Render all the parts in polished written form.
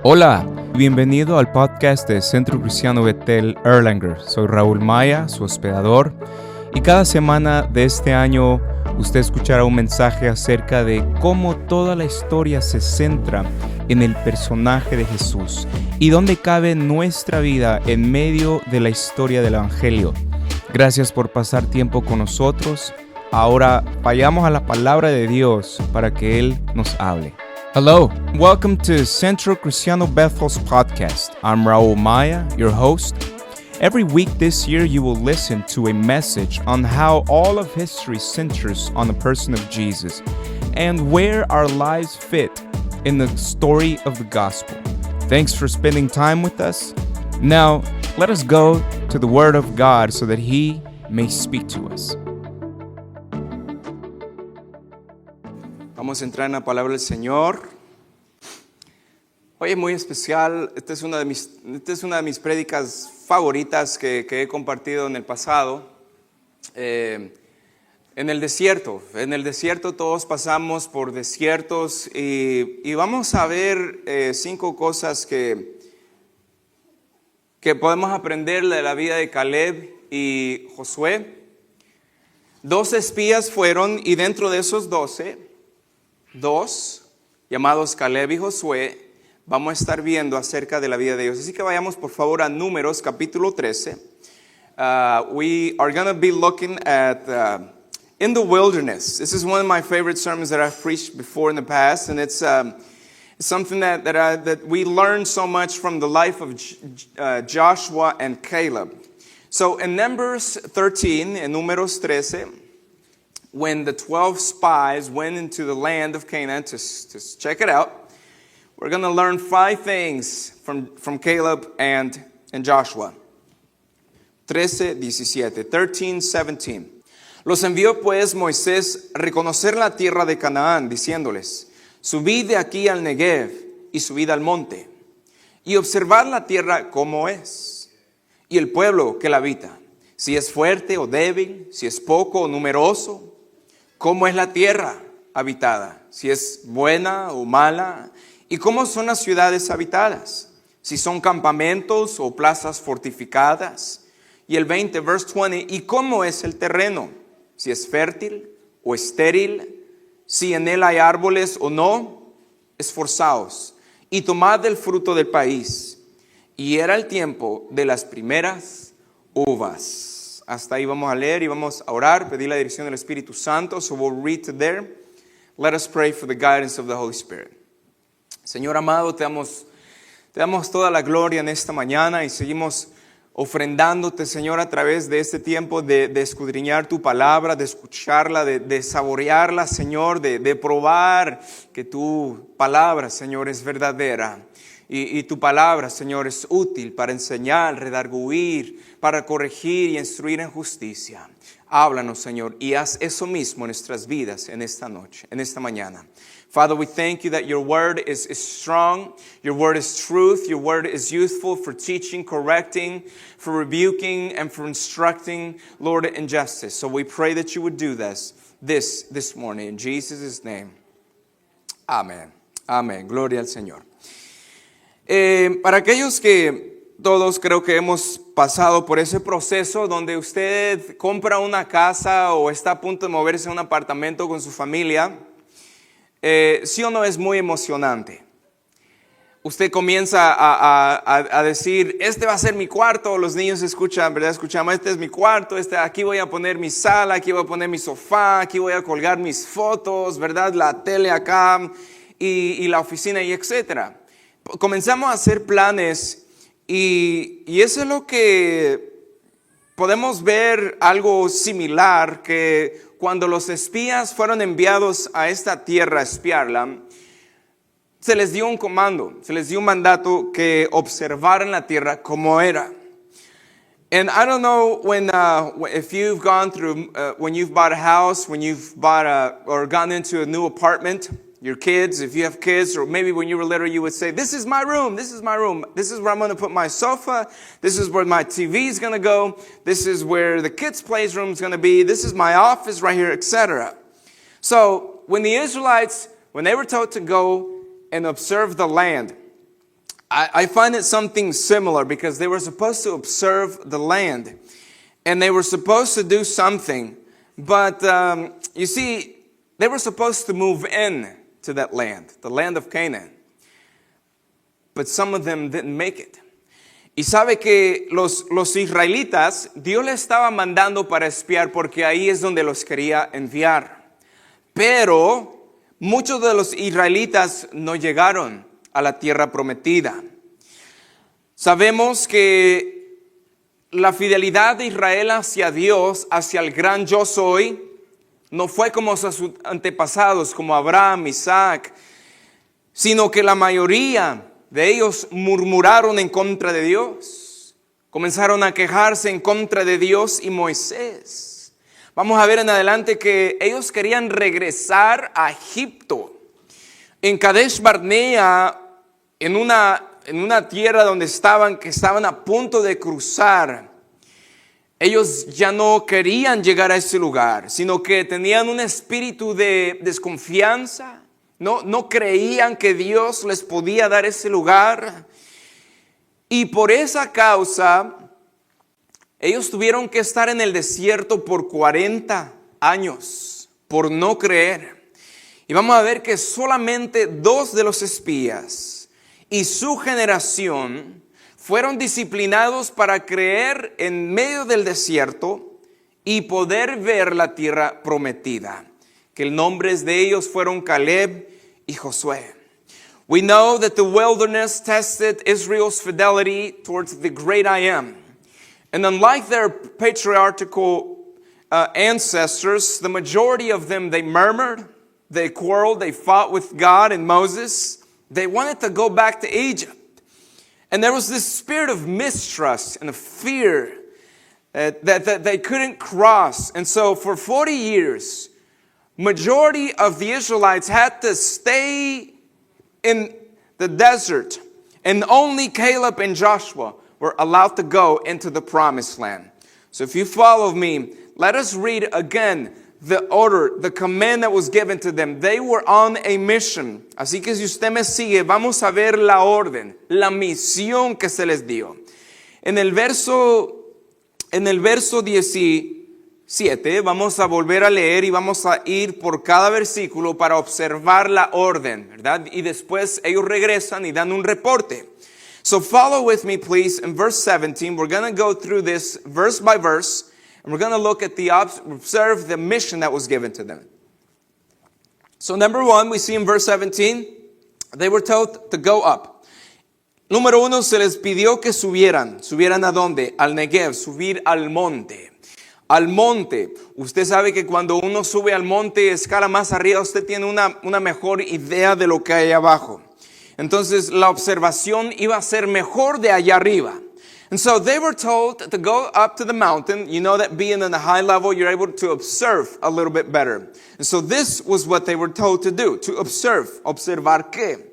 Hola, bienvenido al podcast de Centro Cristiano Betel Erlanger. Soy Raúl Maya, su hospedador, y cada semana de este año usted escuchará un mensaje acerca de cómo toda la historia se centra en el personaje de Jesús y dónde cabe nuestra vida en medio de la historia del Evangelio. Gracias por pasar tiempo con nosotros. Ahora vayamos a la palabra de Dios para que Él nos hable. Hello, welcome to Centro Cristiano Bethel's podcast. I'm Raúl Maya, your host. Every week this year you will listen to a message on how all of history centers on the person of Jesus and where our lives fit in the story of the gospel. Thanks for spending time with us. Now, let us go to the Word of God so that He may speak to us. Vamos a entrar en la palabra del Señor. Hoy es muy especial. Esta es una de mis prédicas favoritas que he compartido en el pasado. En el desierto. En el desierto todos pasamos por desiertos y vamos a ver 5 cosas que podemos aprender de la vida de Caleb y Josué. 12 espías fueron y dentro de esos 12, 2 llamados Caleb y Josué, vamos a estar viendo acerca de la vida de ellos. Así que vayamos por favor a Números capítulo 13. We are going to be looking at in the wilderness. This is one of my favorite sermons that I've preached before in the past, and it's something that we learn so much from the life of Joshua and Caleb. So in Numbers 13, in Números 13, when the 12 spies went into the land of Canaan to check it out, we're going to learn 5 things from Caleb and Joshua. 13:17. Los envió pues Moisés a reconocer la tierra de Canaán, diciéndoles: subid de aquí al Negev y subid al monte, y observad la tierra cómo es, y el pueblo que la habita, si es fuerte o débil, si es poco o numeroso, cómo es la tierra habitada, si es buena o mala, y cómo son las ciudades habitadas, si son campamentos o plazas fortificadas. Y el 20, verse 20, y cómo es el terreno, si es fértil o estéril, si en él hay árboles o no. Esforzaos y tomad del fruto del país. Y era el tiempo de las primeras uvas. Hasta ahí vamos a leer y vamos a orar, pedir la dirección del Espíritu Santo. So we'll read to there. Let us pray for the guidance of the Holy Spirit. Señor amado, te damos toda la gloria en esta mañana y seguimos ofrendándote, Señor, a través de este tiempo de escudriñar tu palabra, de escucharla, de saborearla, Señor, de probar que tu palabra, Señor, es verdadera. Y tu palabra, Señor, es útil para enseñar, redarguir, para corregir y instruir en justicia. Háblanos, Señor, y haz eso mismo en nuestras vidas en esta noche, en esta mañana. Father, we thank you that your word is strong, your word is truth, your word is useful for teaching, correcting, for rebuking, and for instructing, Lord, in justice. So we pray that you would do this morning. In Jesus' name, amen. Amén. Gloria al Señor. Para aquellos que todos creo que hemos pasado por ese proceso donde usted compra una casa o está a punto de moverse a un apartamento con su familia, sí o no es muy emocionante. Usted comienza a decir, este va a ser mi cuarto. Los niños escuchan, ¿verdad? Escuchamos, este es mi cuarto, aquí voy a poner mi sala, aquí voy a poner mi sofá, aquí voy a colgar mis fotos, ¿verdad? La tele acá y la oficina y etcétera. Comenzamos a hacer planes y eso es lo que podemos ver algo similar, que cuando los espías fueron enviados a esta tierra a espiarla, se les dio un comando, se les dio un mandato que observaran la tierra como era. And I don't know if you've gone through, when you've bought a house, when you've bought or gone into a new apartment, your kids, if you have kids, or maybe when you were little, you would say, this is my room, this is my room. This is where I'm going to put my sofa. This is where my TV is going to go. This is where the kids' playroom is going to be. This is my office right here, etc. So when the Israelites, when they were told to go and observe the land. I find it something similar because they were supposed to observe the land and they were supposed to do something, but you see, they were supposed to move in to that land, the land of Canaan. But some of them didn't make it. Y sabe que los israelitas, Dios les estaba mandando para espiar porque ahí es donde los quería enviar. Pero muchos de los israelitas no llegaron a la tierra prometida. Sabemos que la fidelidad de Israel hacia Dios, hacia el gran yo soy, no fue como sus antepasados, como Abraham, Isaac, sino que la mayoría de ellos murmuraron en contra de Dios. Comenzaron a quejarse en contra de Dios y Moisés. Vamos a ver en adelante que ellos querían regresar a Egipto. En Kadesh Barnea, en una tierra donde que estaban a punto de cruzar, ellos ya no querían llegar a ese lugar, sino que tenían un espíritu de desconfianza. No creían que Dios les podía dar ese lugar. Y por esa causa, ellos tuvieron que estar en el desierto por 40 años, por no creer. Y vamos a ver que solamente 2 de los espías y su generación fueron disciplinados para creer en medio del desierto y poder ver la tierra prometida. Que el nombres de ellos fueron Caleb y Josué. We know that the wilderness tested Israel's fidelity towards the great I am. And unlike their patriarchal ancestors, the majority of them, they murmured, they quarreled, they fought with God and Moses. They wanted to go back to Egypt. And there was this spirit of mistrust and of fear that they couldn't cross. And so for 40 years, majority of the Israelites had to stay in the desert, and only Caleb and Joshua were allowed to go into the promised land. So if you follow me, let us read again the order, the command that was given to them. They were on a mission. Así que si usted me sigue, vamos a ver la orden, la misión que se les dio. En el verso 17, vamos a volver a leer y vamos a ir por cada versículo para observar la orden, ¿verdad? Y después ellos regresan y dan un reporte. So follow with me, please, in verse 17. We're going to go through this verse by verse, and we're going to look at observe the mission that was given to them. So number 1, we see in verse 17, they were told to go up. Número 1, se les pidió que subieran. ¿Subieran a dónde? Al Negev, subir al monte. Al monte. Usted sabe que cuando uno sube al monte, escala más arriba, usted tiene una mejor idea de lo que hay abajo. Entonces la observación iba a ser mejor de allá arriba. And so they were told to go up to the mountain. You know that being on a high level, you're able to observe a little bit better. And so this was what they were told to do, to observe. ¿Observar qué?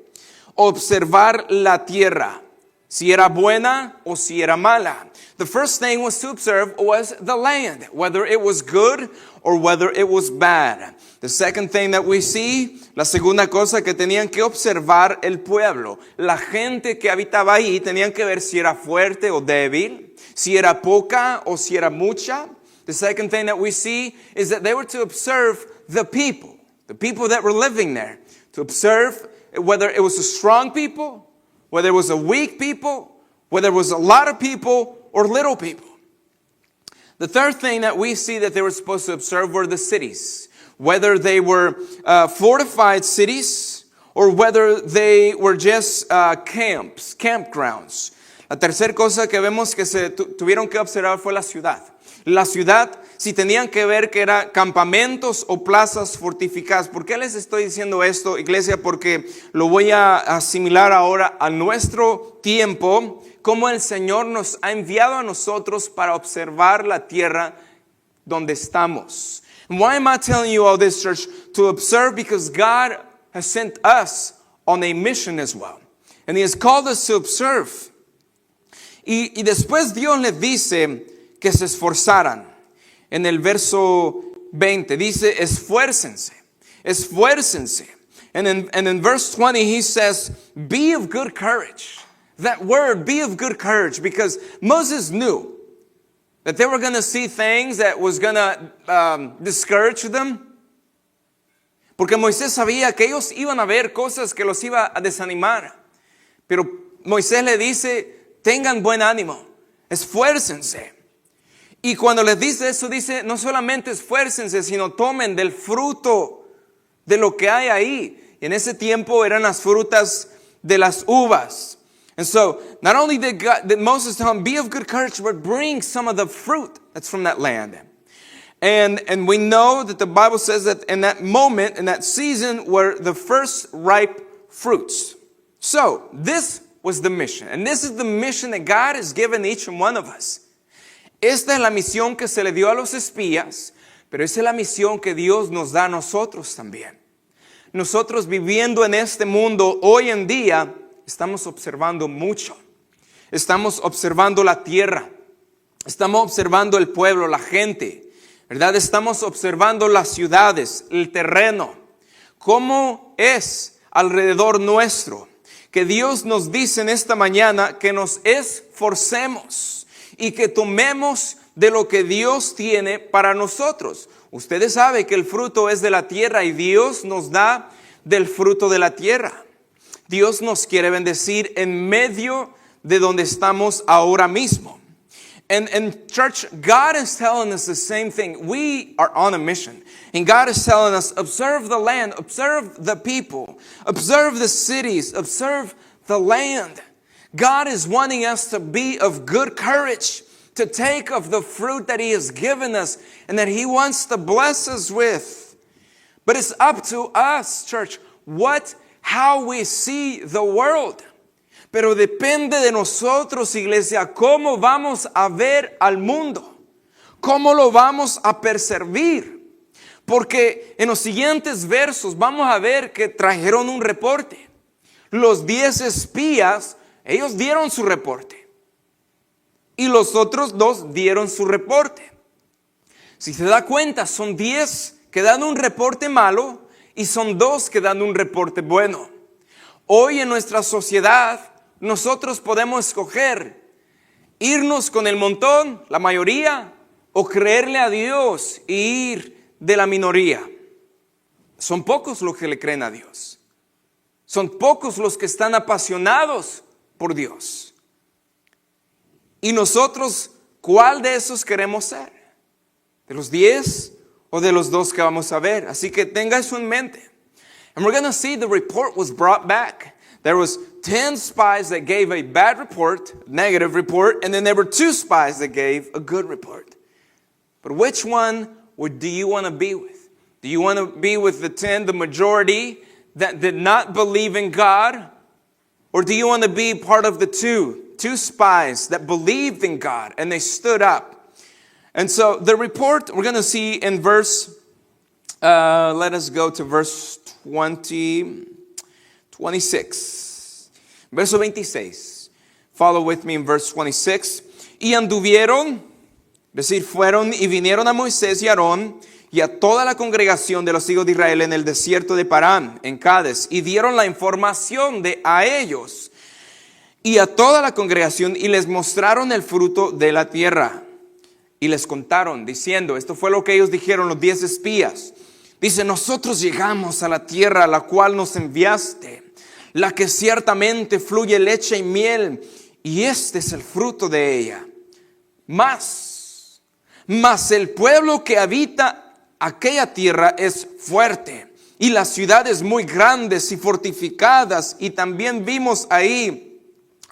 Observar la tierra. Si era buena o si era mala. The first thing was to observe was the land, whether it was good or whether it was bad. The second thing that we see, la segunda cosa que tenían que observar el pueblo. La gente que habitaba ahí tenían que ver si era fuerte o débil, si era poca o si era mucha. The second thing that we see is that they were to observe the people that were living there. To observe whether it was a strong people, whether it was a weak people, whether it was a lot of people or little people. The third thing that we see that they were supposed to observe were the cities. Whether they were fortified cities or whether they were just campgrounds. La tercera cosa que vemos que se tuvieron que observar fue la ciudad. La ciudad, si tenían que ver que eran campamentos o plazas fortificadas. ¿Por qué les estoy diciendo esto, iglesia? Porque lo voy a asimilar ahora a nuestro tiempo, como el Señor nos ha enviado a nosotros para observar la tierra donde estamos. And why am I telling you all this, church? To observe, because God has sent us on a mission as well. And He has called us to observe. Y después Dios les dice que se esforzaran. En el verso 20 dice, esfuércense. And in verse 20, he says, be of good courage. That word, be of good courage, because Moses knew that they were going to see things that was going to discourage them. Porque Moisés sabía que ellos iban a ver cosas que los iba a desanimar. Pero Moisés le dice, tengan buen ánimo, esfuércense. Y cuando les dice eso, dice, no solamente esfuércense, sino tomen del fruto de lo que hay ahí. Y en ese tiempo eran las frutas de las uvas. And so, not only did Moses tell him, be of good courage, but bring some of the fruit that's from that land. And we know that the Bible says that in that moment, in that season, were the first ripe fruits. So, this was the mission. And this is the mission that God has given each one of us. Esta es la misión que se le dio a los espías, pero esa es la misión que Dios nos da a nosotros también. Nosotros viviendo en este mundo hoy en día, estamos observando mucho. Estamos observando la tierra. Estamos observando el pueblo, la gente. ¿Verdad? Estamos observando las ciudades, el terreno. ¿Cómo es alrededor nuestro? Que Dios nos dice en esta mañana que nos esforcemos y que tomemos de lo que Dios tiene para nosotros. Ustedes saben que el fruto es de la tierra y Dios nos da del fruto de la tierra. Dios nos quiere bendecir en medio de donde estamos ahora mismo. And church, God is telling us the same thing. We are on a mission. And God is telling us, observe the land, observe the people, observe the cities, observe the land. God is wanting us to be of good courage, to take of the fruit that He has given us and that He wants to bless us with. But it's up to us, church, how we see the world. Pero depende de nosotros, iglesia, cómo vamos a ver al mundo, cómo lo vamos a percibir. Porque en los siguientes versos vamos a ver que trajeron un reporte. Los 10 espías, ellos dieron su reporte. Y los otros 2 dieron su reporte. Si se da cuenta, son 10 que dan un reporte malo y son 2 que dan un reporte bueno. Hoy en nuestra sociedad, nosotros podemos escoger irnos con el montón, la mayoría, o creerle a Dios e ir de la minoría. Son pocos los que le creen a Dios. Son pocos los que están apasionados por Dios. Y nosotros, ¿cuál de esos queremos ser? ¿De los 10 o de los 2 que vamos a ver? Así que tenga eso en mente. And we're going to see the report was brought back. There was 10 spies that gave a bad report, negative report, and then there were 2 spies that gave a good report. But which one do you want to be with? Do you want to be with the 10, the majority that did not believe in God? Or do you want to be part of the 2 spies that believed in God and they stood up? And so the report we're going to see in verse, let us go to verse 26. Verso 26. Follow with me in verse 26. Y anduvieron, es decir, fueron y vinieron a Moisés y Aarón y a toda la congregación de los hijos de Israel en el desierto de Parán, en Cades, y dieron la información a ellos y a toda la congregación y les mostraron el fruto de la tierra. Y les contaron diciendo, esto fue lo que ellos dijeron, los 10 espías. Dice, nosotros llegamos a la tierra a la cual nos enviaste, la que ciertamente fluye leche y miel, y este es el fruto de ella. Mas el pueblo que habita aquella tierra es fuerte, y las ciudades muy grandes y fortificadas, y también vimos ahí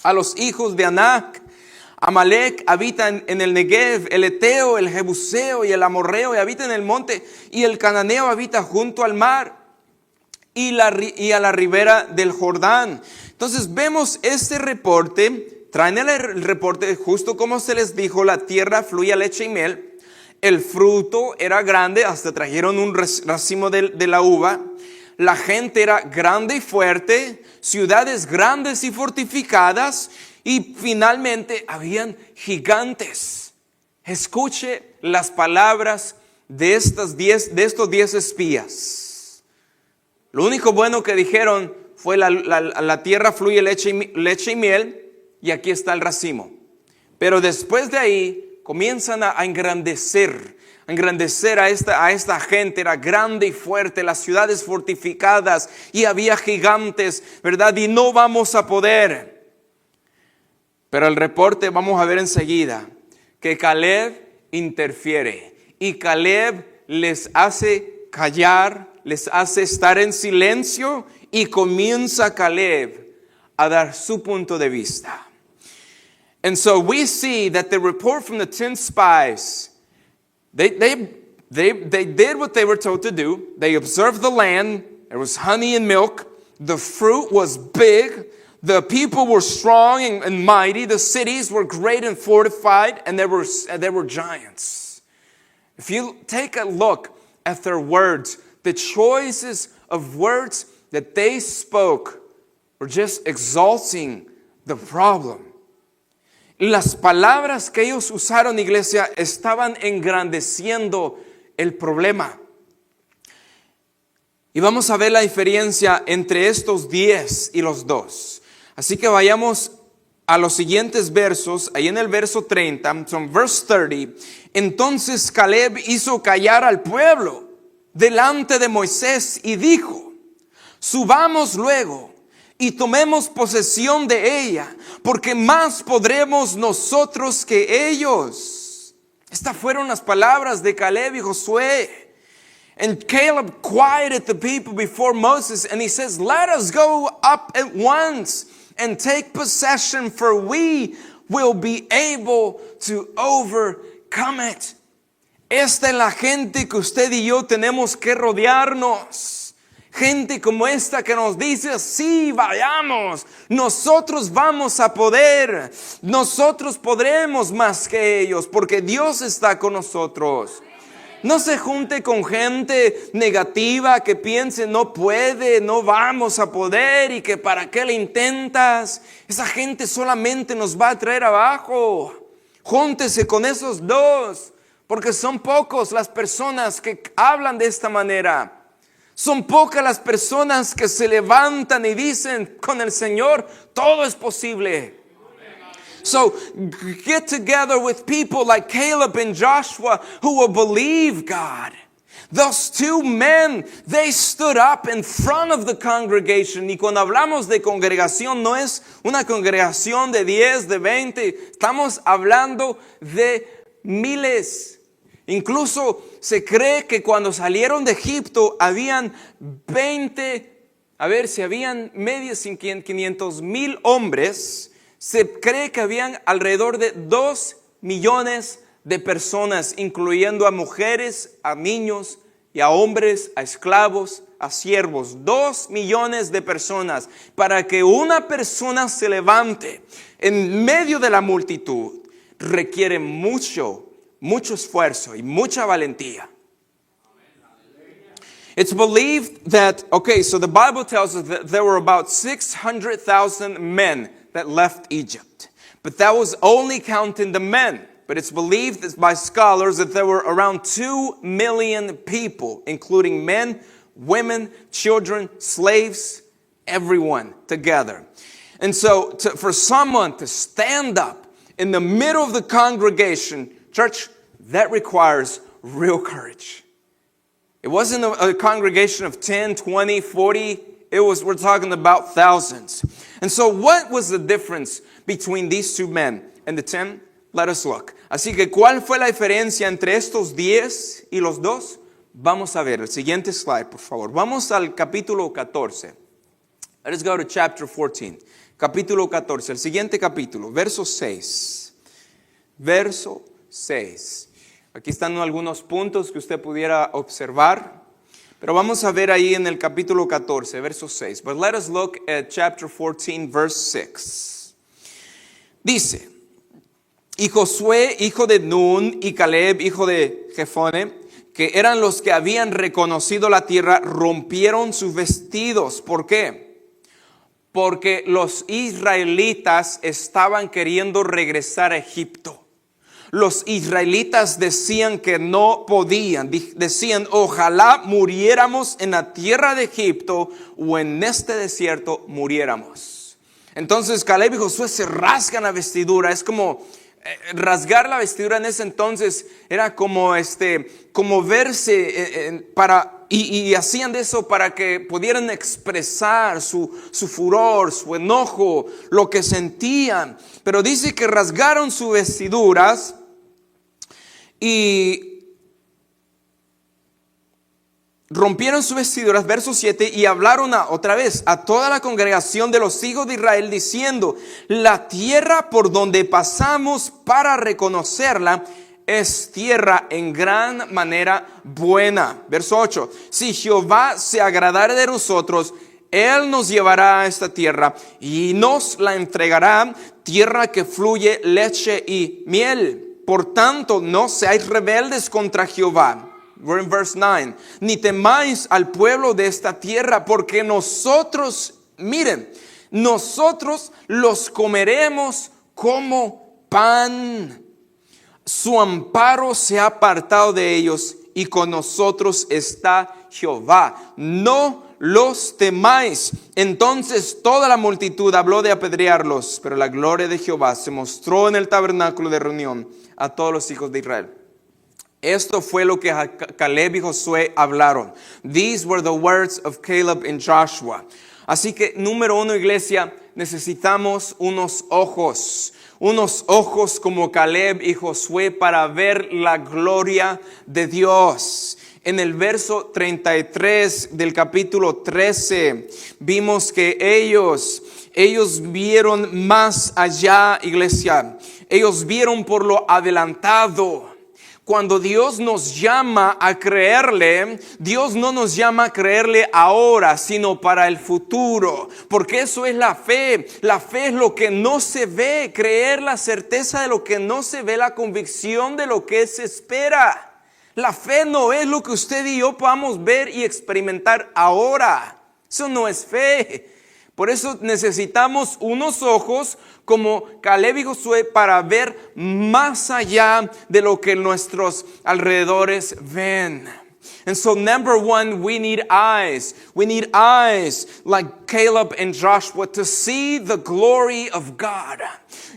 a los hijos de Anac. Amalek habita en el Negev, el Eteo, el Jebuseo y el Amorreo, y habita en el monte, y el Cananeo habita junto al mar y a la ribera del Jordán. Entonces vemos este reporte, traen el reporte justo como se les dijo, la tierra fluye leche y miel, el fruto era grande, hasta trajeron un racimo de la uva, la gente era grande y fuerte, ciudades grandes y fortificadas, y finalmente habían gigantes. Escuche las palabras de estos 10 espías. Lo único bueno que dijeron fue la tierra fluye leche y miel, y aquí está el racimo. Pero después de ahí comienzan a engrandecer a esta gente. Era grande y fuerte, las ciudades fortificadas, y había gigantes, ¿verdad? Y no vamos a poder. Pero el reporte, vamos a ver enseguida, que Caleb interfiere. Y Caleb les hace callar, les hace estar en silencio, y comienza Caleb a dar su punto de vista. And so we see that the report from the 10 spies, they did what they were told to do. They observed the land. There was honey and milk. The fruit was big. The people were strong and mighty. The cities were great and fortified, and there were giants. If you take a look at their words, the choices of words that they spoke were just exalting the problem. Las palabras que ellos usaron, iglesia, estaban engrandeciendo el problema. Y vamos a ver la diferencia entre estos 10 y los 2. Así que vayamos a los siguientes versos. Ahí en el verso 30, from verse 30. Entonces Caleb hizo callar al pueblo delante de Moisés y dijo: subamos luego y tomemos posesión de ella, porque más podremos nosotros que ellos. Estas fueron las palabras de Caleb y Josué. And Caleb quieted the people before Moses, and he says, let us go up at once and take possession, for we will be able to overcome it. Esta es la gente que usted y yo tenemos que rodearnos. Gente como esta que nos dice, sí, vayamos, nosotros vamos a poder, nosotros podremos más que ellos, porque Dios está con nosotros. No se junte con gente negativa que piense, no puede, no vamos a poder, y que para qué le intentas. Esa gente solamente nos va a traer abajo. Júntese con esos dos, porque son pocos las personas que hablan de esta manera. Son pocas las personas que se levantan y dicen, con el Señor todo es posible. So get together with people like Caleb and Joshua who will believe God. Those two men, they stood up in front of the congregation. Y cuando hablamos de congregación, no es una congregación de 10, de 20. Estamos hablando de miles. Incluso se cree que cuando salieron de Egipto habían habían medio 500,000 hombres. Se cree que habían alrededor de 2 millones de personas, incluyendo a mujeres, a niños y a hombres, a esclavos, a siervos. 2 millones de personas. Para que una persona se levante en medio de la multitud requiere mucho esfuerzo y mucha valentía. It's believed that, so the Bible tells us that there were about 600,000 men that left Egypt. But that was only counting the men. But it's believed by scholars that there were around 2 million people, including men, women, children, slaves, everyone together. And so for someone to stand up in the middle of the congregation, church, that requires real courage. It wasn't a congregation of 10, 20, 40. We're talking about thousands. And so what was the difference between these two men and the 10? Let us look. Así que, ¿cuál fue la diferencia entre estos 10 y los 2? Vamos a ver el siguiente slide, por favor. Vamos al capítulo 14. Let us go to chapter 14. Capítulo 14, el siguiente capítulo, verso 6. Verso 6. Aquí están algunos puntos que usted pudiera observar. Pero vamos a ver ahí en el capítulo 14, verso 6. But let us look at chapter 14, verse 6. Dice, y Josué, hijo de Nun, y Caleb, hijo de Jefone, que eran los que habían reconocido la tierra, rompieron sus vestidos. ¿Por qué? Porque los israelitas estaban queriendo regresar a Egipto. Los israelitas decían que no podían. Decían, ojalá muriéramos en la tierra de Egipto o en este desierto muriéramos. Entonces Caleb y Josué se rasgan la vestidura. Es como rasgar la vestidura en ese entonces era como verse y hacían de eso para que pudieran expresar su furor, su enojo, lo que sentían. Pero dice que rasgaron sus vestiduras y rompieron sus vestiduras, verso 7, y hablaron otra vez a toda la congregación de los hijos de Israel, diciendo, la tierra por donde pasamos para reconocerla es tierra en gran manera buena. Verso 8, si Jehová se agradare de nosotros, Él nos llevará a esta tierra y nos la entregará, tierra que fluye leche y miel. Por tanto, no seáis rebeldes contra Jehová. We're in verse 9. Ni temáis al pueblo de esta tierra, porque nosotros, miren, nosotros los comeremos como pan. Su amparo se ha apartado de ellos y con nosotros está Jehová. No los temáis. Entonces toda la multitud habló de apedrearlos, pero la gloria de Jehová se mostró en el tabernáculo de reunión a todos los hijos de Israel. Esto fue lo que Caleb y Josué hablaron. These were the words of Caleb and Joshua. Así que, número uno, iglesia, necesitamos unos ojos como Caleb y Josué para ver la gloria de Dios. En el verso 33 del capítulo 13, vimos que ellos vieron más allá, iglesia. Ellos vieron por lo adelantado. Cuando Dios nos llama a creerle, Dios no nos llama a creerle ahora, sino para el futuro. Porque eso es la fe. La fe es lo que no se ve, creer la certeza de lo que no se ve, la convicción de lo que se espera. La fe no es lo que usted y yo podamos ver y experimentar ahora. Eso no es fe. Por eso necesitamos unos ojos como Caleb y Josué para ver más allá de lo que nuestros alrededores ven. And so number one, we need eyes. We need eyes like Caleb and Joshua to see the glory of God.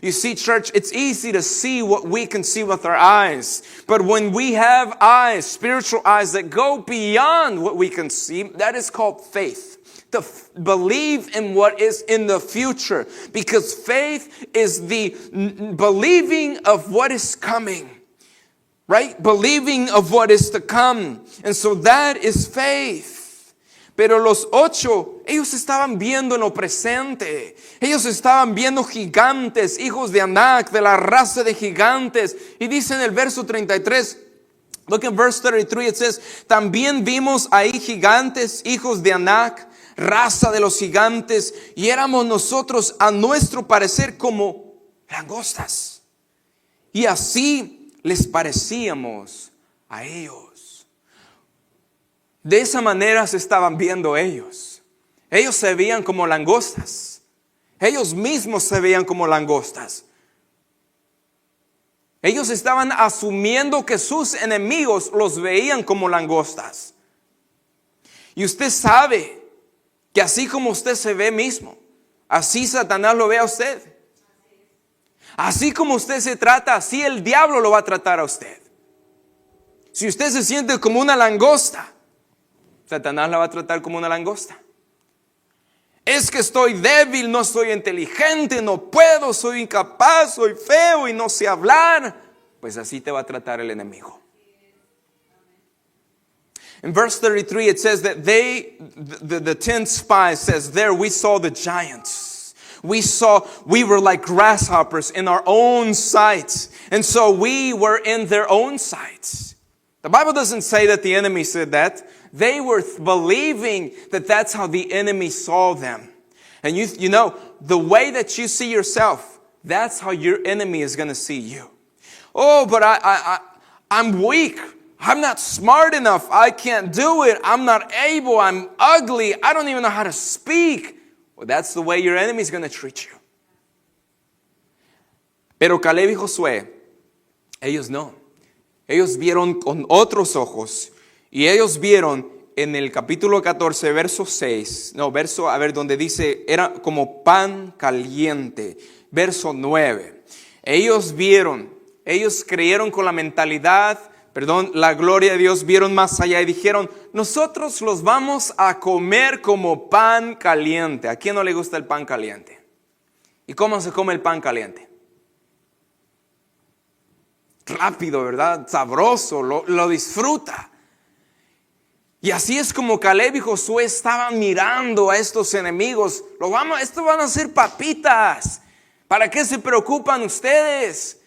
You see, church, it's easy to see what we can see with our eyes. But when we have eyes, spiritual eyes that go beyond what we can see, that is called faith. To believe in what is in the future. Because faith is the believing of what is coming. Right? Believing of what is to come. And so that is faith. Pero los 8, ellos estaban viendo en lo presente. Ellos estaban viendo gigantes, hijos de Anac, de la raza de gigantes. Y dice en el verso 33, look at verse 33, it says, también vimos ahí gigantes, hijos de Anac, raza de los gigantes, y éramos nosotros a nuestro parecer como langostas. Y así les parecíamos a ellos. De esa manera se estaban viendo ellos. Ellos se veían como langostas. Ellos mismos se veían como langostas. Ellos estaban asumiendo que sus enemigos los veían como langostas. Y usted sabe que así como usted se ve mismo, así Satanás lo ve a usted. Así como usted se trata, así el diablo lo va a tratar a usted. Si usted se siente como una langosta, Satanás la va a tratar como una langosta. Es que estoy débil, no soy inteligente, no puedo, soy incapaz, soy feo y no sé hablar. Pues así te va a tratar el enemigo. In verse 33 it says that the 10 spies says, there we saw the giants. We were like grasshoppers in our own sight. And so we were in their own sights. The Bible doesn't say that the enemy said that. They were believing that that's how the enemy saw them. And you know, the way that you see yourself, that's how your enemy is going to see you. Oh, but I'm weak. I'm not smart enough. I can't do it. I'm not able. I'm ugly. I don't even know how to speak. Well, that's the way your enemy is going to treat you. Pero Caleb y Josué Ellos no. Ellos vieron con otros ojos. Y ellos vieron en el capítulo 14, verso 6. No, verso, a ver, donde dice, era como pan caliente. Verso 9. Ellos vieron, ellos creyeron con la mentalidad, la gloria de Dios, vieron más allá y dijeron, nosotros los vamos a comer como pan caliente. ¿A quién no le gusta el pan caliente? ¿Y cómo se come el pan caliente? Rápido, ¿verdad? Sabroso, lo disfruta. Y así es como Caleb y Josué estaban mirando a estos enemigos. Esto van a ser papitas. ¿Para qué se preocupan ustedes?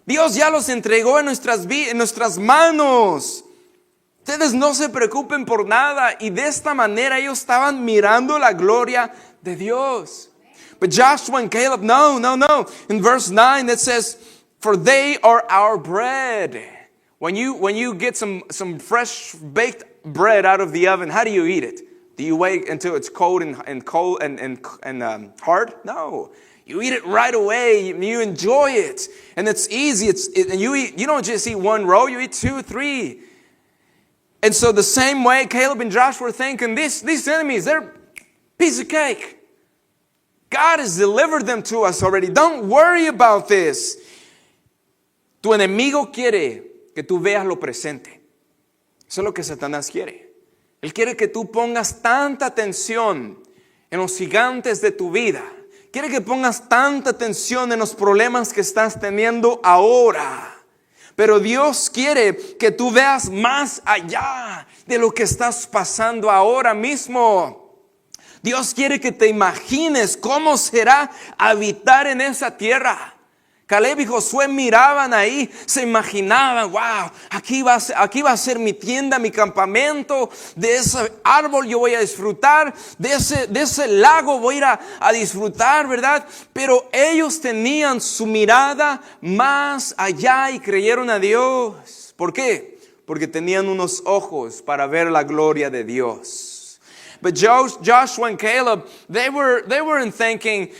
Dios ya los entregó en nuestras manos. Ustedes no se preocupen por nada. Y de esta manera ellos estaban mirando la gloria de Dios. But Joshua and Caleb, no. In verse 9 it says, for they are our bread. When you get some fresh baked bread out of the oven, how do you eat it? Do you wait until it's cold and hard? No. You eat it right away. You enjoy it, and it's easy. And you don't just eat one roll. You eat 2, 3. And so the same way, Caleb and Joshua were thinking, these enemies, they're piece of cake. God has delivered them to us already. Don't worry about this. Tu enemigo quiere que tú veas lo presente. Eso es lo que Satanás quiere. Él quiere que tú pongas tanta atención en los gigantes de tu vida. Quiere que pongas tanta atención en los problemas que estás teniendo ahora. Pero Dios quiere que tú veas más allá de lo que estás pasando ahora mismo. Dios quiere que te imagines cómo será habitar en esa tierra. Caleb y Josué miraban ahí, se imaginaban, wow, aquí va a ser mi tienda, mi campamento, de ese árbol yo voy a disfrutar, de ese lago voy a ir a disfrutar, ¿verdad? Pero ellos tenían su mirada más allá y creyeron a Dios. ¿Por qué? Porque tenían unos ojos para ver la gloria de Dios. But Joshua and Caleb, they weren't thinking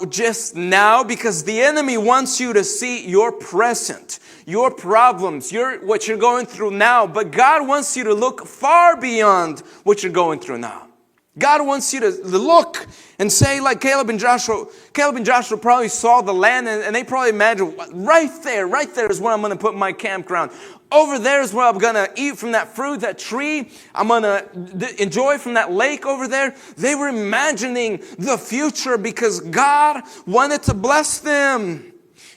just now, because the enemy wants you to see your present, your problems, what you're going through now. But God wants you to look far beyond what you're going through now. God wants you to look and say, like Caleb and Joshua probably saw the land, and they probably imagined, right there is where I'm going to put my campground. Over there is where I'm going to eat from that fruit, that tree. I'm going to enjoy from that lake over there. They were imagining the future because God wanted to bless them.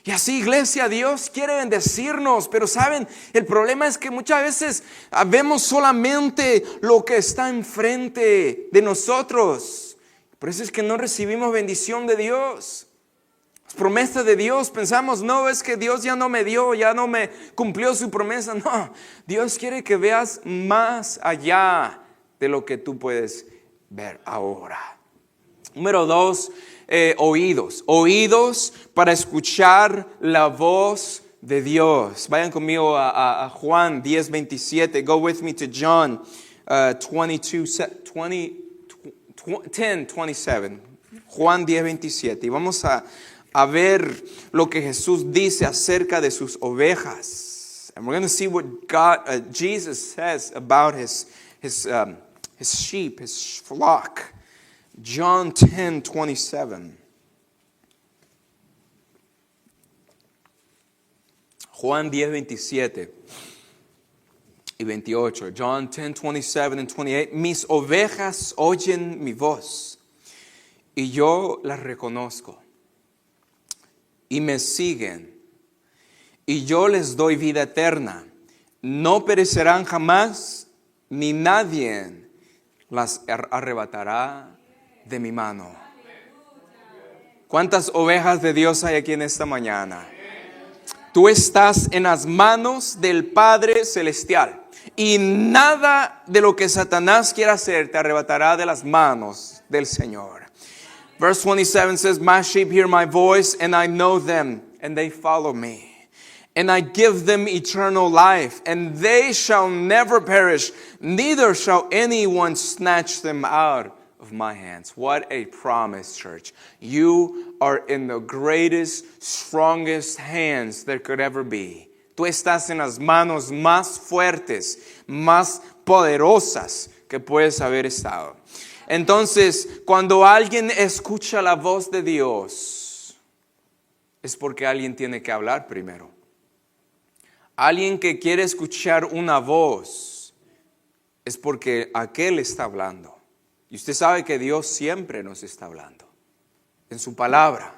Y así, iglesia, Dios quiere bendecirnos, pero saben, el problema es que muchas veces vemos solamente lo que está enfrente de nosotros. Por eso es que no recibimos bendición de Dios. Las promesas de Dios, pensamos, no, es que Dios ya no me dio, ya no me cumplió su promesa. No, Dios quiere que veas más allá de lo que tú puedes ver ahora. Número 2, oídos para escuchar la voz de Dios. Vayan conmigo a Juan 10:27. Go with me to John 10:27. Juan 10:27. Y vamos a ver lo que Jesús dice acerca de sus ovejas. And we're going to see what Jesus says about his sheep, his flock. John 10:27. Juan 10:27 y 28. John 10:27 and 28. Mis ovejas oyen mi voz y yo las reconozco y me siguen y yo les doy vida eterna. No perecerán jamás, ni nadie las arrebatará de mi mano. ¿Cuántas ovejas de Dios hay aquí en esta mañana? Tú estás en las manos del Padre Celestial y nada de lo que Satanás quiera hacer te arrebatará de las manos del Señor. Verse 27 says, my sheep hear my voice and I know them and they follow me. And I give them eternal life and they shall never perish, neither shall anyone snatch them out of my hands. What a promise, church. You are in the greatest, strongest hands there could ever be. Tú estás en las manos más fuertes, más poderosas que puedes haber estado. Entonces, cuando alguien escucha la voz de Dios, es porque alguien tiene que hablar primero. Alguien que quiere escuchar una voz, es porque aquel está hablando. Y usted sabe que Dios siempre nos está hablando en su palabra.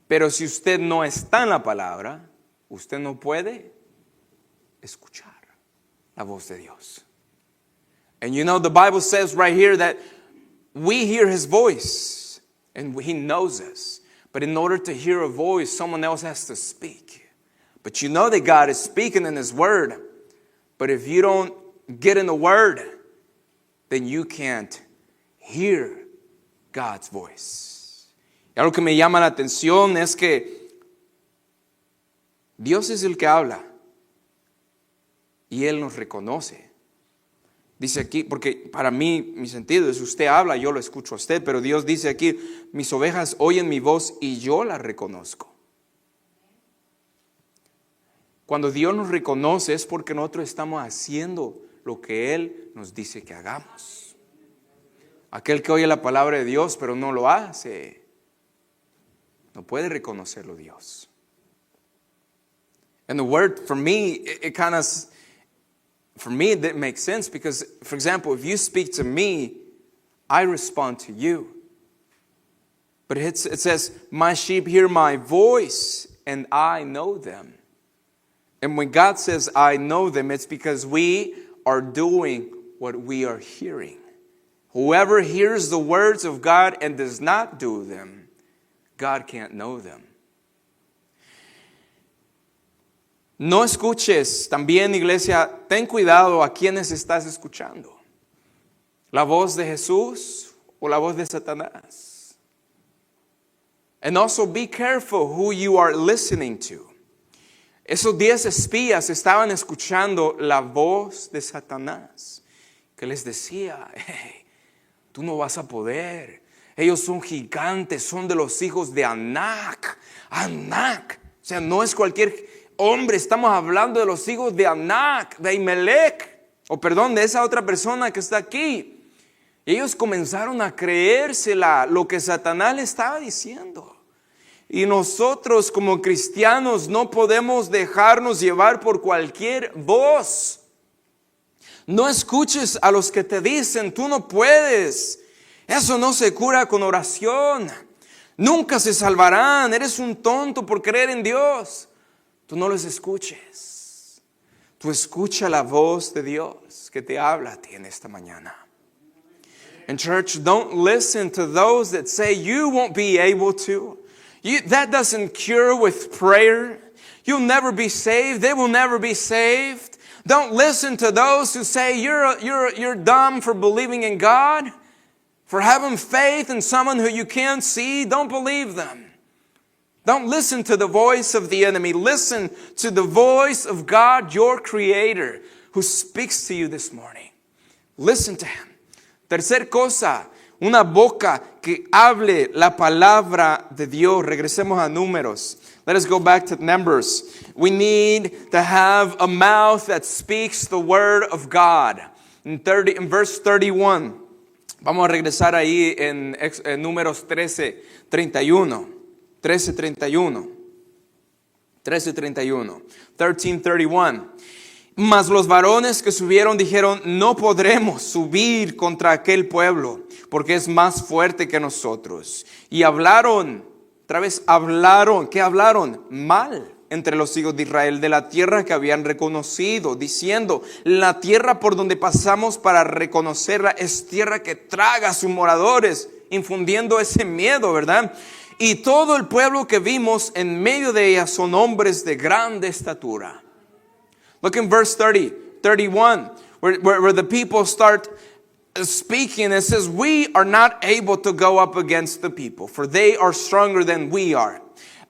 Pero si usted no está en la palabra, usted no puede escuchar la voz de Dios. And you know, the Bible says right here that we hear His voice and He knows us. But in order to hear a voice, someone else has to speak. But you know that God is speaking in His Word. But if you don't get in the Word, then you can't hear God's voice. Y algo que me llama la atención es que Dios es el que habla y Él nos reconoce. Dice aquí, porque para mí, mi sentido es usted habla, yo lo escucho a usted, pero Dios dice aquí, mis ovejas oyen mi voz y yo la reconozco. Cuando Dios nos reconoce es porque nosotros estamos haciendo lo que Él nos dice que hagamos. Aquel que oye la palabra de Dios pero no lo hace, no puede reconocerlo Dios. And the word, for me, for me, that makes sense because, for example, if you speak to me, I respond to you. But it says, my sheep hear my voice and I know them. And when God says, I know them, it's because we are doing what we are hearing. Whoever hears the words of God and does not do them, God can't know them. No escuches, también iglesia, ten cuidado a quienes estás escuchando. ¿La voz de Jesús o la voz de Satanás? And also be careful who you are listening to. Esos 10 espías estaban escuchando la voz de Satanás, que les decía, hey, tú no vas a poder. Ellos son gigantes, son de los hijos de Anac. Anac, o sea, no es cualquier hombre, estamos hablando de los hijos de Anac, de Imelec, de esa otra persona que está aquí. Ellos comenzaron a creérsela lo que Satanás le estaba diciendo. Y nosotros como cristianos no podemos dejarnos llevar por cualquier voz. No escuches a los que te dicen, tú no puedes. Eso no se cura con oración. Nunca se salvarán. Eres un tonto por creer en Dios. Tú no los escuches. Tú escucha la voz de Dios que te habla a ti en esta mañana. And church, don't listen to those that say you won't be able to. That doesn't cure with prayer. You'll never be saved. They will never be saved. Don't listen to those who say you're dumb for believing in God, for having faith in someone who you can't see. Don't believe them. Don't listen to the voice of the enemy. Listen to the voice of God, your Creator, who speaks to you this morning. Listen to Him. Tercer cosa, una boca que hable la palabra de Dios. Regresemos a Números. Let us go back to Numbers. We need to have a mouth that speaks the word of God. In verse 31. Vamos a regresar ahí en Números 13:31. 13:31. 13:31. Mas los varones que subieron dijeron, no podremos subir contra aquel pueblo, porque es más fuerte que nosotros. Y hablaron, ¿qué hablaron? Mal entre los hijos de Israel de la tierra que habían reconocido, diciendo, la tierra por donde pasamos para reconocerla es tierra que traga a sus moradores, infundiendo ese miedo, ¿verdad? Y todo el pueblo que vimos en medio de ella son hombres de grande estatura. Look in verse 31, where the people start speaking. It says, we are not able to go up against the people, for they are stronger than we are.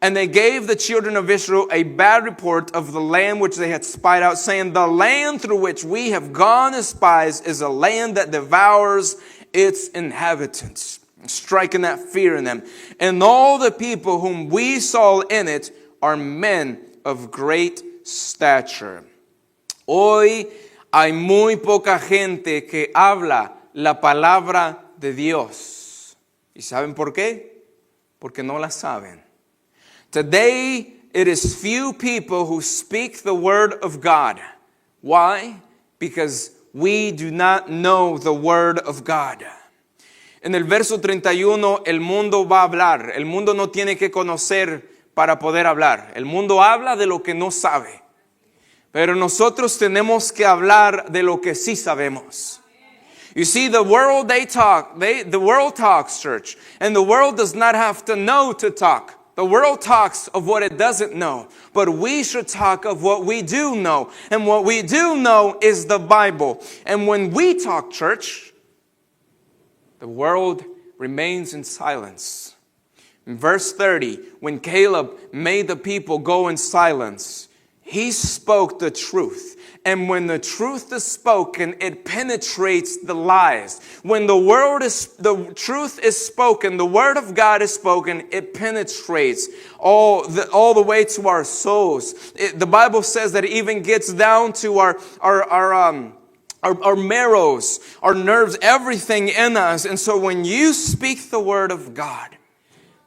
And they gave the children of Israel a bad report of the land which they had spied out, saying, the land through which we have gone as spies is a land that devours its inhabitants, striking that fear in them. And all the people whom we saw in it are men of great stature. Hoy hay muy poca gente que habla la palabra de Dios. ¿Y saben por qué? Porque no la saben. Today, it is few people who speak the word of God. Why? Because we do not know the word of God. En el verso 31, el mundo va a hablar. El mundo no tiene que conocer para poder hablar. El mundo habla de lo que no sabe. Pero nosotros tenemos que hablar de lo que sí sabemos. You see, the world the world talks, church, and the world does not have to know to talk. The world talks of what it doesn't know, but we should talk of what we do know. And what we do know is the Bible. And when we talk, church, the world remains in silence. In verse 30, when Caleb made the people go in silence, he spoke the truth. And when the truth is spoken, it penetrates the lies. When the truth is spoken, the word of God is spoken, it penetrates all the way to our souls. The Bible says that it even gets down to our marrows, our nerves, everything in us. And so when you speak the word of God,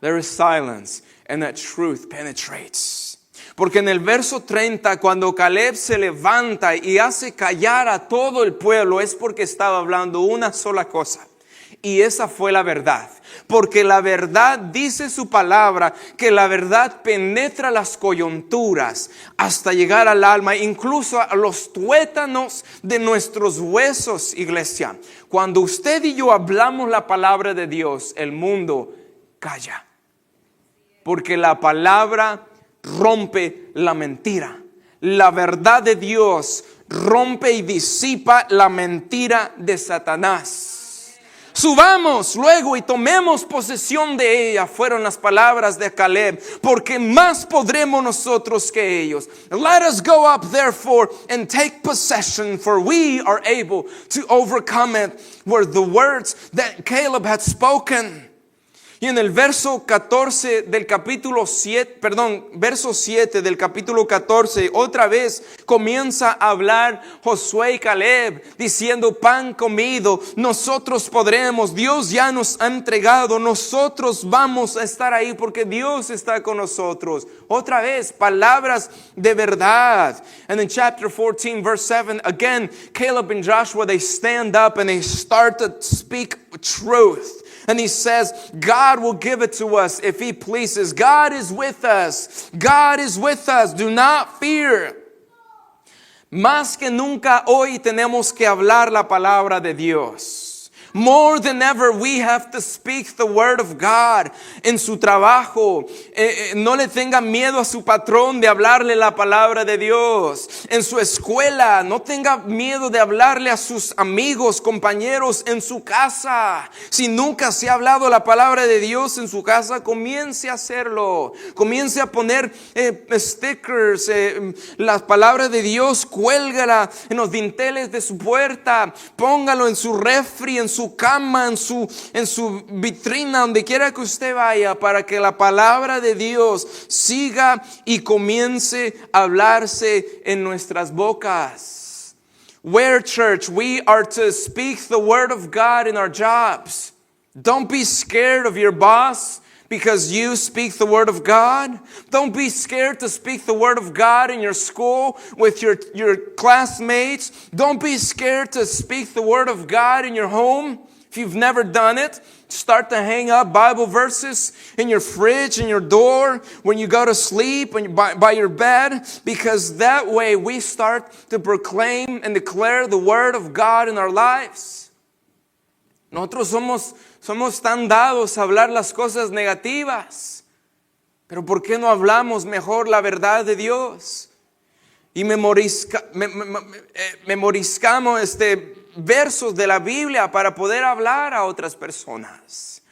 there is silence and that truth penetrates. Porque en el verso 30, cuando Caleb se levanta y hace callar a todo el pueblo, es porque estaba hablando una sola cosa. Y esa fue la verdad. Porque la verdad dice su palabra, que la verdad penetra las coyunturas hasta llegar al alma, incluso a los tuétanos de nuestros huesos, iglesia. Cuando usted y yo hablamos la palabra de Dios, el mundo calla. Porque la palabra rompe la mentira. La verdad de Dios rompe y disipa la mentira de Satanás. Subamos luego y tomemos posesión de ella, fueron las palabras de Caleb, porque más podremos nosotros que ellos. Let us go up therefore and take possession, for we are able to overcome it, were the words that Caleb had spoken. Y en el verso 14 del capítulo 7, verso 7 del capítulo 14, otra vez comienza a hablar Josué y Caleb diciendo: pan comido, nosotros podremos, Dios ya nos ha entregado, nosotros vamos a estar ahí porque Dios está con nosotros. Otra vez, palabras de verdad. And in chapter 14, verse 7, again, Caleb and Joshua, they stand up and they start to speak truth. And he says, God will give it to us if he pleases. God is with us. God is with us. Do not fear. Más que nunca hoy tenemos que hablar la palabra de Dios. More than ever, we have to speak the word of God. En su trabajo, no le tenga miedo a su patrón de hablarle la palabra de Dios. En su escuela, no tenga miedo de hablarle a sus amigos, compañeros. En su casa, si nunca se ha hablado la palabra de Dios en su casa, comience a hacerlo. Comience a poner stickers, la palabra de Dios, cuélgala en los dinteles de su puerta. Póngalo en su refri, en su cama, en su vitrina, donde quiera que usted vaya, para que la palabra de Dios siga y comience a hablarse en nuestras bocas. Where, church, we are to speak the word of God in our jobs. Don't be scared of your boss because you speak the word of God. Don't be scared to speak the word of God in your school with your classmates. Don't be scared to speak the word of God in your home. If you've never done it, start to hang up Bible verses in your fridge, in your door, when you go to sleep, by your bed, because that way we start to proclaim and declare the word of God in our lives. Nosotros somos tan dados a hablar las cosas negativas. Pero ¿por qué no hablamos mejor la verdad de Dios? Y memorizamos versos de la Biblia para poder hablar a otras personas.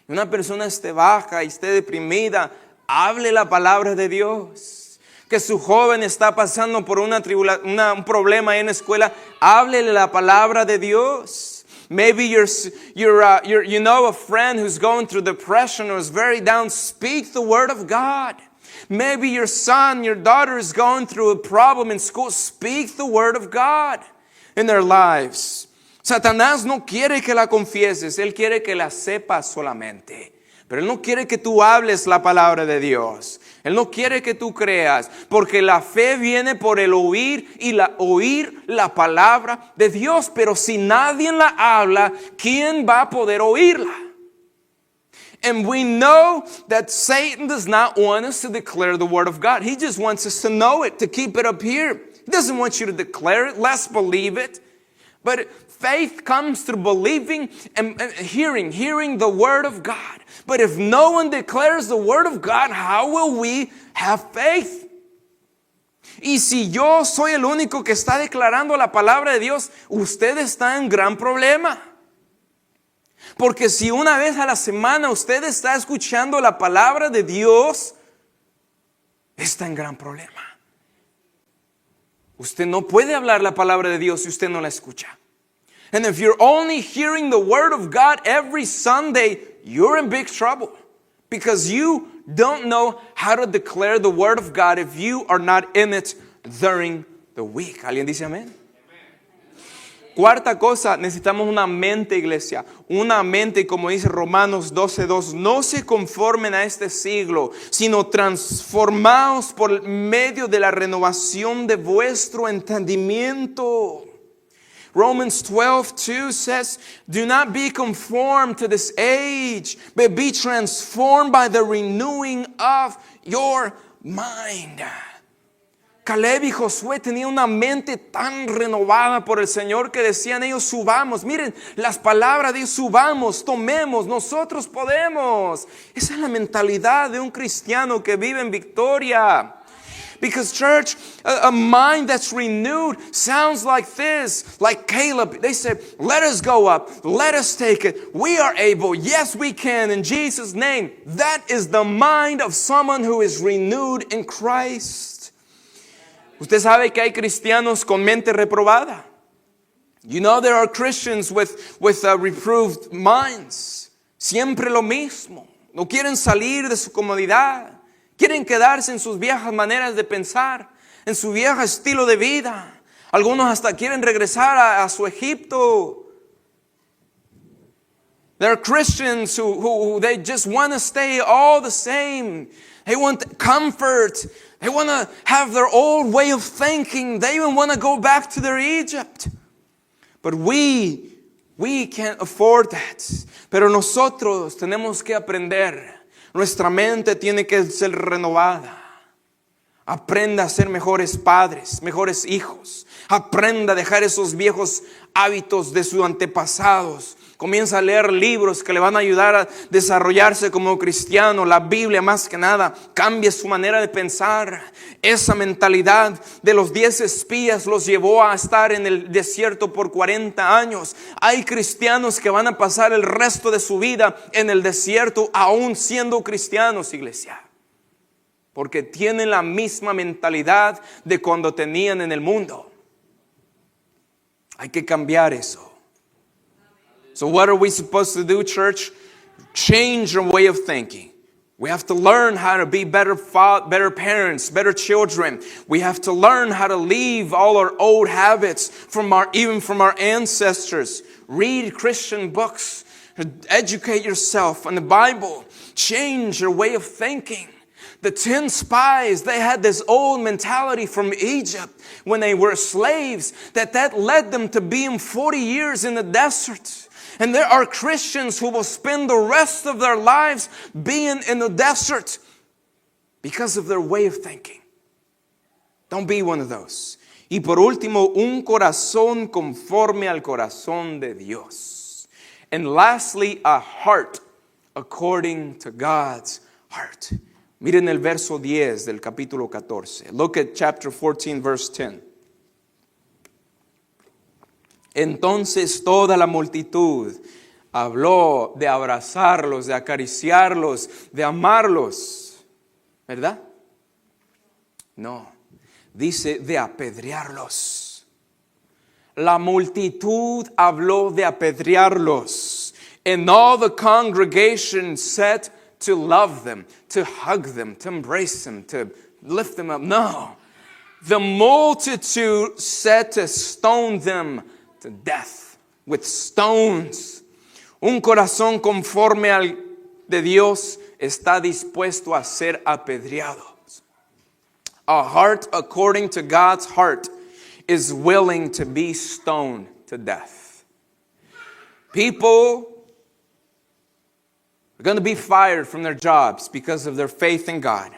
Y una persona esté baja y esté deprimida, hable la palabra de Dios. Que su joven está pasando por un problema en la escuela, háblele la palabra de Dios. Maybe you know a friend who's going through depression or is very down. Speak the word of God. Maybe your son, your daughter is going through a problem in school. Speak the word of God in their lives. Satanás no quiere que la confieses, él quiere que la sepas solamente. Pero él no quiere que tú hables la palabra de Dios. Él no quiere que tú creas, porque la fe viene por el oír y oír la palabra de Dios. Pero si nadie la habla, ¿quién va a poder oírla? And we know that Satan does not want us to declare the word of God. He just wants us to know it, to keep it up here. He doesn't want you to declare it, let's believe it. But faith comes through believing and hearing the word of God. But if no one declares the word of God, how will we have faith? Y si yo soy el único que está declarando la palabra de Dios, usted está en gran problema. Porque si una vez a la semana usted está escuchando la palabra de Dios, está en gran problema. Usted no puede hablar la palabra de Dios si usted no la escucha. And if you're only hearing the word of God every Sunday, you're in big trouble. Because you don't know how to declare the word of God if you are not in it during the week. ¿Alguien dice amén? Cuarta cosa, necesitamos una mente, iglesia. Una mente, como dice Romanos 12:2. No se conformen a este siglo, sino transformaos por medio de la renovación de vuestro entendimiento. Romans 12:2 says, do not be conformed to this age, but be transformed by the renewing of your mind. Caleb y Josué tenían una mente tan renovada por el Señor que decían ellos, subamos. Miren, las palabras de subamos, tomemos, nosotros podemos. Esa es la mentalidad de un cristiano que vive en victoria. Because church, a mind that's renewed sounds like this, like Caleb. They said, let us go up, let us take it. We are able, yes we can, in Jesus' name. That is the mind of someone who is renewed in Christ. Usted sabe que hay cristianos con mente reprobada. You know there are Christians with reproved minds. Siempre lo mismo. No quieren salir de su comodidad. Quieren quedarse en sus viejas maneras de pensar, en su viejo estilo de vida. Algunos hasta quieren regresar a su Egipto. There are Christians who they just want to stay all the same. They want comfort. They want to have their old way of thinking. They even want to go back to their Egypt. But we can't afford that. Pero nosotros tenemos que aprender. Nuestra mente tiene que ser renovada. Aprenda a ser mejores padres, mejores hijos. Aprenda a dejar esos viejos hábitos de sus antepasados. Comienza a leer libros que le van a ayudar a desarrollarse como cristiano. La Biblia más que nada. Cambie su manera de pensar. Esa mentalidad de los 10 espías los llevó a estar en el desierto por 40 años. Hay cristianos que van a pasar el resto de su vida en el desierto aún siendo cristianos, iglesia. Porque tienen la misma mentalidad de cuando tenían en el mundo. Hay que cambiar eso. So what are we supposed to do, church? Change our way of thinking. We have to learn how to be better parents, better children. We have to learn how to leave all our old habits even from our ancestors. Read Christian books. Educate yourself on the Bible. Change your way of thinking. The 10 spies, they had this old mentality from Egypt when they were slaves that led them to being 40 years in the desert. And there are Christians who will spend the rest of their lives being in the desert because of their way of thinking. Don't be one of those. Y por último, un corazón conforme al corazón de Dios. And lastly, a heart according to God's heart. Miren el verso 10 del capítulo 14. Look at chapter 14, verse 10. Entonces toda la multitud habló de abrazarlos, de acariciarlos, de amarlos. ¿Verdad? No. Dice de apedrearlos. La multitud habló de apedrearlos, and all the congregation said to love them, to hug them, to embrace them, to lift them up. No. The multitude said to stone them to death with stones. Un corazón conforme al de Dios está dispuesto a ser apedreado. A heart according to God's heart is willing to be stoned to death. People are going to be fired from their jobs because of their faith in God.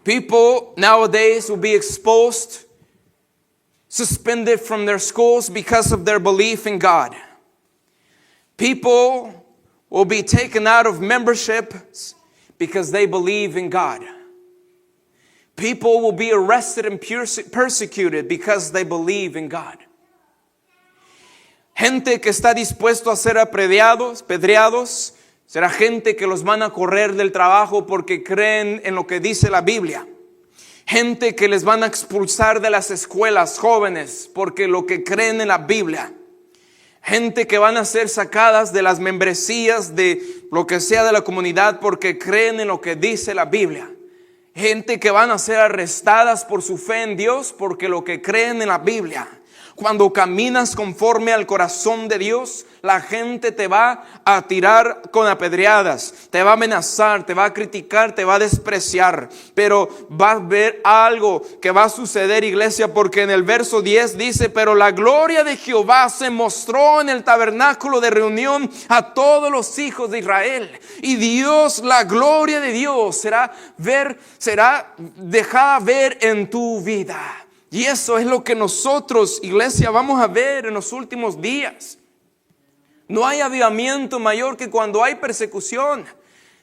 People nowadays will be exposed, suspended from their schools because of their belief in God. People will be taken out of memberships because they believe in God. People will be arrested and persecuted because they believe in God. Gente que está dispuesto a ser apedreados, será gente que los van a correr del trabajo porque creen en lo que dice la Biblia. Gente que les van a expulsar de las escuelas, jóvenes, porque lo que creen en la Biblia. Gente que van a ser sacadas de las membresías de lo que sea de la comunidad porque creen en lo que dice la Biblia. Gente que van a ser arrestadas por su fe en Dios porque lo que creen en la Biblia. Cuando caminas conforme al corazón de Dios, la gente te va a tirar con apedreadas, te va a amenazar, te va a criticar, te va a despreciar. Pero va a haber algo que va a suceder, iglesia, porque en el verso 10 dice: pero la gloria de Jehová se mostró en el tabernáculo de reunión a todos los hijos de Israel. Y Dios, la gloria de Dios será dejada ver en tu vida. Y eso es lo que nosotros, iglesia, vamos a ver en los últimos días. No hay avivamiento mayor que cuando hay persecución.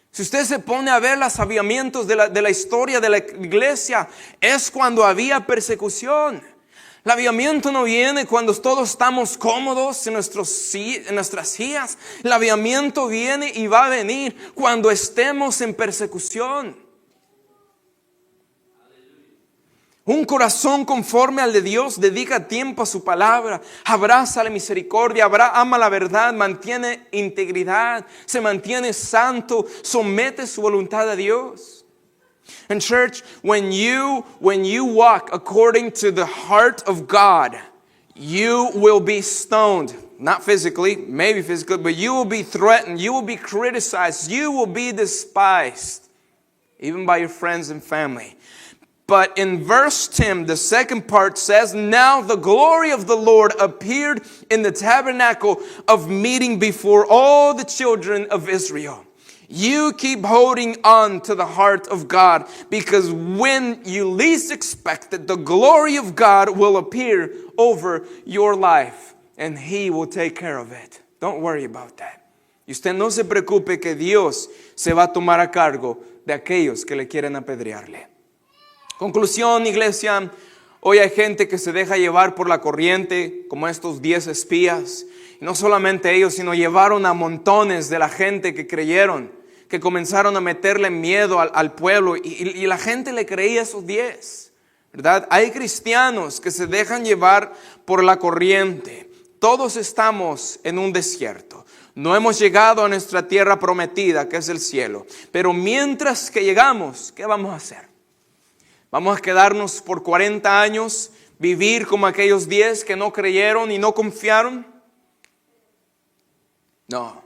Si usted se pone a ver los avivamientos de la historia de la iglesia, es cuando había persecución. El avivamiento no viene cuando todos estamos cómodos en nuestras sillas. El avivamiento viene y va a venir cuando estemos en persecución. Un corazón conforme al de Dios dedica tiempo a su palabra, abraza la misericordia, ama la verdad, mantiene integridad, se mantiene santo, somete su voluntad a Dios. And church, when you walk according to the heart of God, you will be stoned. Not physically, maybe physically, but you will be threatened, you will be criticized, you will be despised, even by your friends and family. But in verse 10, the second part says, now the glory of the Lord appeared in the tabernacle of meeting before all the children of Israel. You keep holding on to the heart of God, because when you least expect it, the glory of God will appear over your life, and He will take care of it. Don't worry about that. Y usted no se preocupe, que Dios se va a tomar a cargo de aquellos que le quieren apedrearle. Conclusión, iglesia, hoy hay gente que se deja llevar por la corriente, como estos 10 espías. Y no solamente ellos, sino llevaron a montones de la gente que creyeron, que comenzaron a meterle miedo al pueblo. Y la gente le creía a esos 10, ¿verdad? Hay cristianos que se dejan llevar por la corriente. Todos estamos en un desierto. No hemos llegado a nuestra tierra prometida, que es el cielo. Pero mientras que llegamos, ¿qué vamos a hacer? ¿Vamos a quedarnos por 40 años, vivir como aquellos 10 que no creyeron y no confiaron? No,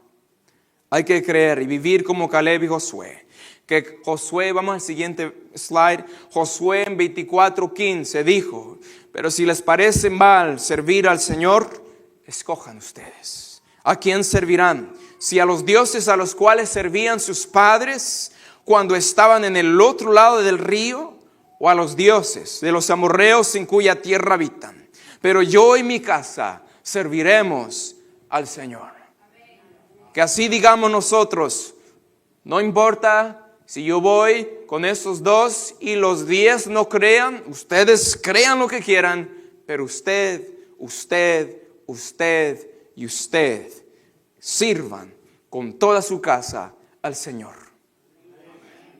hay que creer y vivir como Caleb y Josué. Que Josué, vamos al siguiente slide, Josué en 24:15 dijo: pero si les parece mal servir al Señor, escojan ustedes. ¿A quién servirán? Si a los dioses a los cuales servían sus padres cuando estaban en el otro lado del río, o a los dioses de los amorreos en cuya tierra habitan. Pero yo y mi casa serviremos al Señor. Que así digamos nosotros: no importa si yo voy con esos 2 y los 10 no crean, ustedes crean lo que quieran, pero usted y usted sirvan con toda su casa al Señor.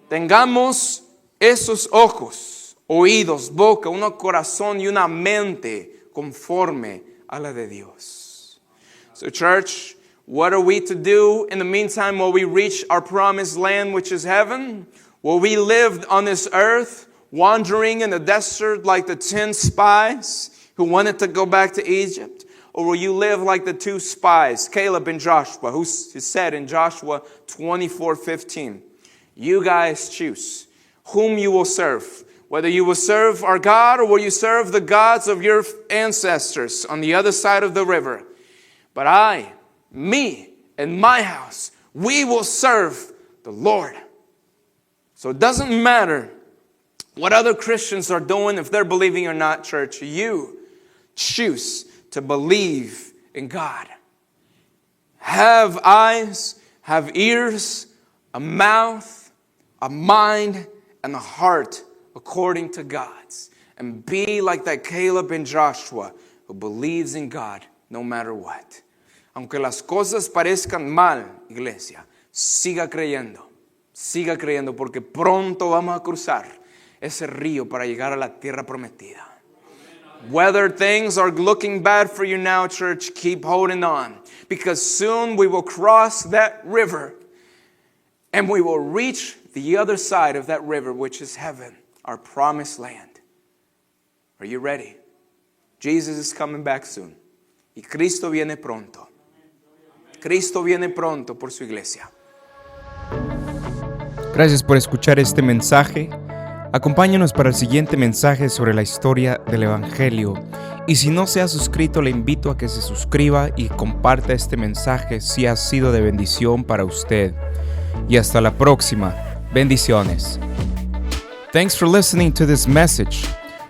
Tengamos esos ojos, oídos, boca, un corazón y una mente conforme a la de Dios. So church, what are we to do in the meantime while we reach our promised land, which is heaven? While we lived on this earth, wandering in the desert like the 10 spies who wanted to go back to Egypt? Or will you live like the 2 spies, Caleb and Joshua, who said in Joshua 24:15, you guys choose whom you will serve. Whether you will serve our God or will you serve the gods of your ancestors on the other side of the river. But I, me, and my house, we will serve the Lord. So it doesn't matter what other Christians are doing, if they're believing or not, church. You choose to believe in God. Have eyes, have ears, a mouth, a mind, and a heart according to God's. And be like that Caleb and Joshua who believes in God no matter what. Aunque las cosas parezcan mal, iglesia, siga creyendo, porque pronto vamos a cruzar ese río para llegar a la tierra prometida. Whether things are looking bad for you now, church, keep holding on, because soon we will cross that river and we will reach the other side of that river, which is heaven, our promised land. Are you ready? Jesus is coming back soon. Y Cristo viene pronto. Cristo viene pronto por su iglesia. Gracias por escuchar este mensaje. Acompáñanos para el siguiente mensaje sobre la historia del Evangelio. Y si no se ha suscrito, le invito a que se suscriba y comparta este mensaje si ha sido de bendición para usted. Y hasta la próxima. Bendiciones. Thanks for listening to this message.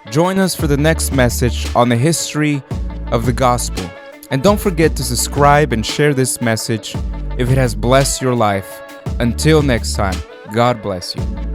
Join us for the next message on the history of the gospel. And don't forget to subscribe and share this message if it has blessed your life. Until next time, God bless you.